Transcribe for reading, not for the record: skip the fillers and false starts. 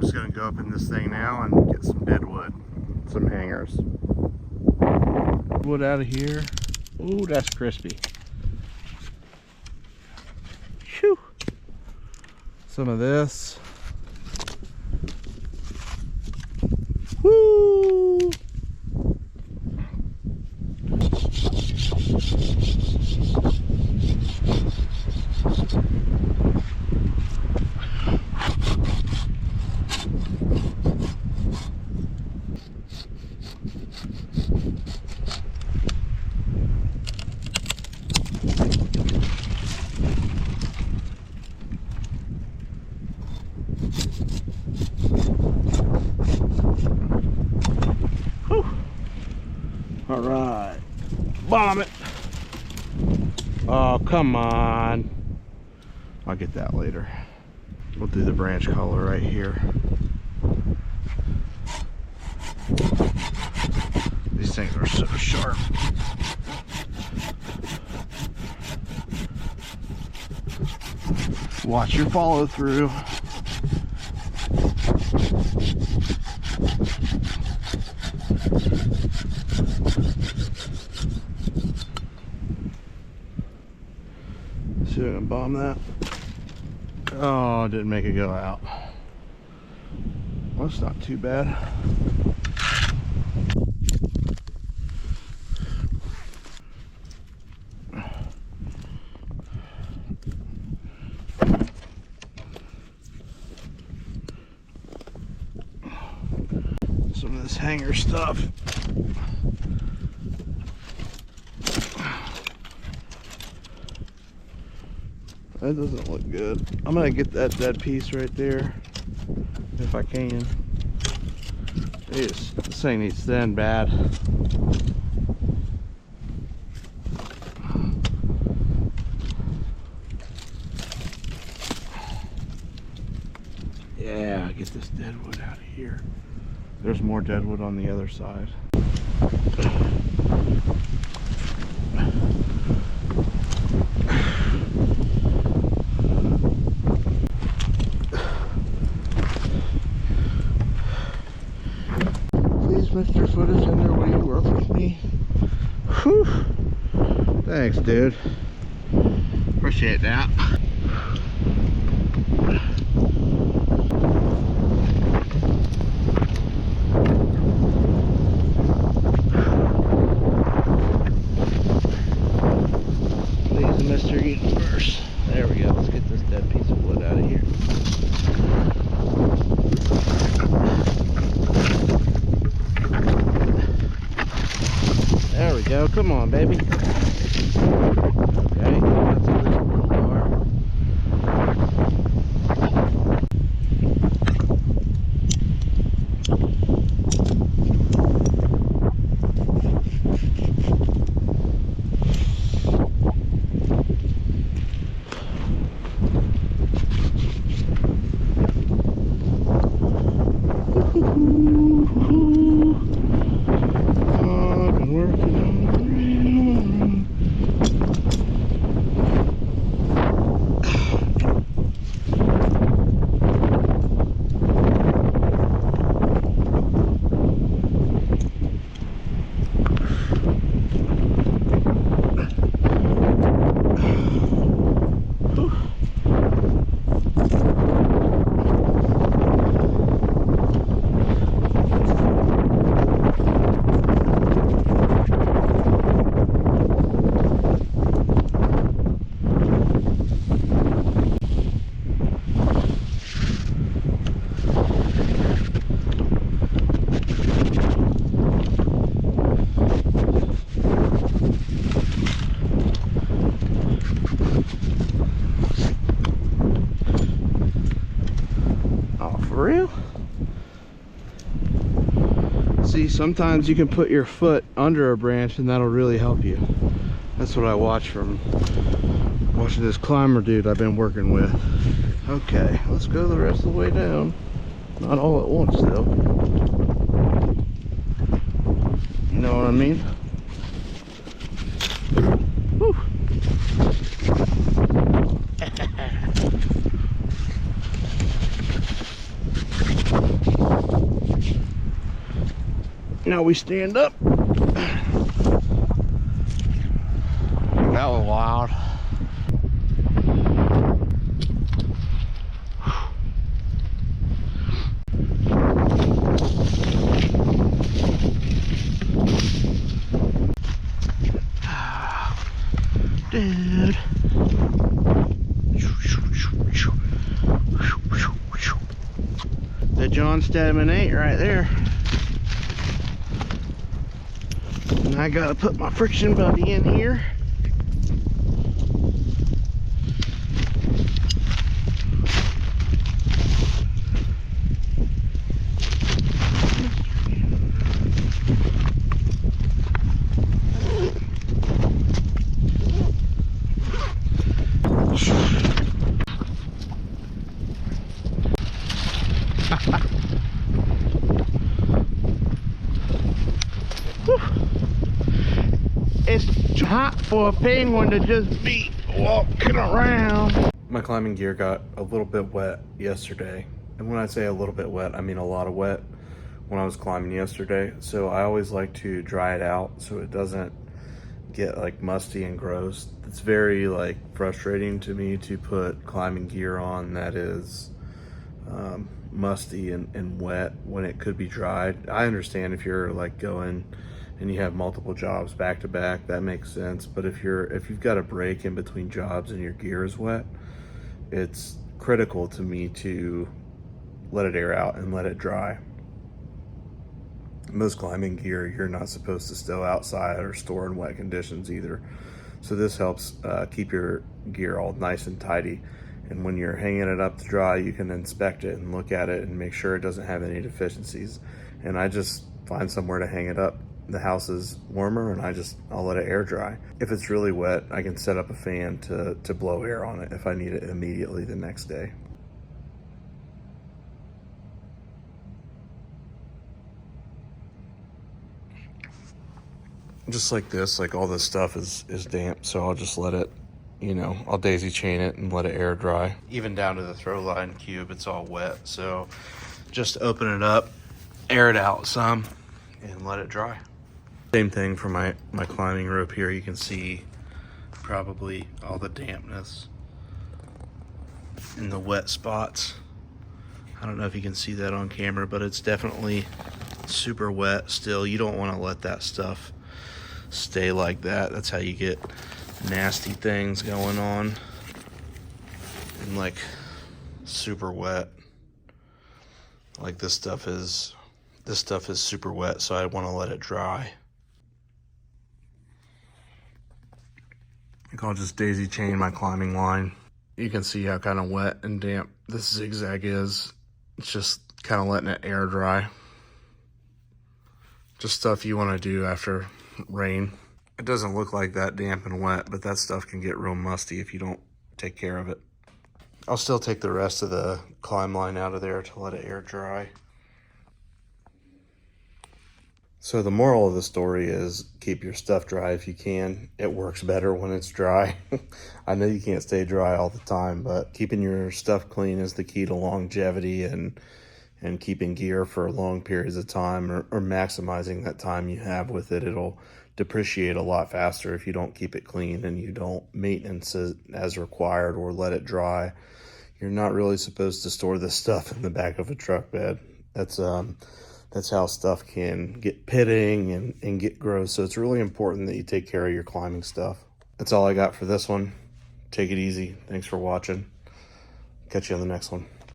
just gonna go up in this thing now and get some dead wood, some hangers. Wood out of here. Ooh, that's crispy. Phew. Some of this. Woo! All right, bomb it. Oh, come on. I'll get that later. We'll do the branch collar right here. These things are so sharp. Watch your follow through. See if I can bomb that. Oh, didn't make it go out. Well, that's not too bad. Some of this hanger stuff. That doesn't look good. I'm gonna get that dead piece right there if I can. Jeez, this thing needs to end bad. Yeah, get this deadwood out of here. There's more deadwood on the other side. Mr. Footage in there, will you work with me? Whew. Thanks, dude. Appreciate that. Please, Mr. Universe. There we go. Let's get this dead piece of wood out of here. There we go. Come on, baby. Okay, that's a little bar. For real? See, sometimes you can put your foot under a branch and that'll really help you. That's what I watch from watching this climber dude I've been working with. Okay, let's go the rest of the way down. Not all at once though. You know what I mean? Whew. Now we stand up. That was wild. Dude. The John Stedman 8 right there. And I gotta put my friction buddy in here. It's hot for a penguin to just be walking around. My climbing gear got a little bit wet yesterday. And when I say a little bit wet, I mean a lot of wet when I was climbing yesterday. So I always like to dry it out so it doesn't get like musty and gross. It's very like frustrating to me to put climbing gear on that is musty and wet when it could be dried. I understand if you're like going and you have multiple jobs back to back, that makes sense. But if you've got a break in between jobs and your gear is wet, it's critical to me to let it air out and let it dry. Most climbing gear you're not supposed to stow outside or store in wet conditions either. So this helps keep your gear all nice and tidy. And when you're hanging it up to dry, you can inspect it and look at it and make sure it doesn't have any deficiencies. And I just find somewhere to hang it up. The house is warmer and I'll let it air dry. If it's really wet, I can set up a fan to blow air on it if I need it immediately the next day. Just like this, like all this stuff is damp, so I'll just let it, I'll daisy chain it and let it air dry. Even down to the throw line cube, it's all wet, so just open it up, air it out some, and let it dry. Same thing for my climbing rope here. You can see probably all the dampness in the wet spots. I don't know if you can see that on camera, but it's definitely super wet still. You don't want to let that stuff stay like that. That's how you get nasty things going on and like super wet. Like this stuff is super wet, so I want to let it dry. I think I'll just daisy chain my climbing line. You can see how kind of wet and damp this zigzag is. It's just kind of letting it air dry. Just stuff you want to do after rain. It doesn't look like that damp and wet, but that stuff can get real musty if you don't take care of it. I'll still take the rest of the climb line out of there to let it air dry. So the moral of the story is keep your stuff dry if you can. It works better when it's dry. I know you can't stay dry all the time, but keeping your stuff clean is the key to longevity and keeping gear for long periods of time or maximizing that time you have with it. It'll depreciate a lot faster if you don't keep it clean and you don't maintenance it as required or let it dry. You're not really supposed to store this stuff in the back of a truck bed. That's how stuff can get pitting and get gross. So it's really important that you take care of your climbing stuff. That's all I got for this one. Take it easy. Thanks for watching. Catch you on the next one.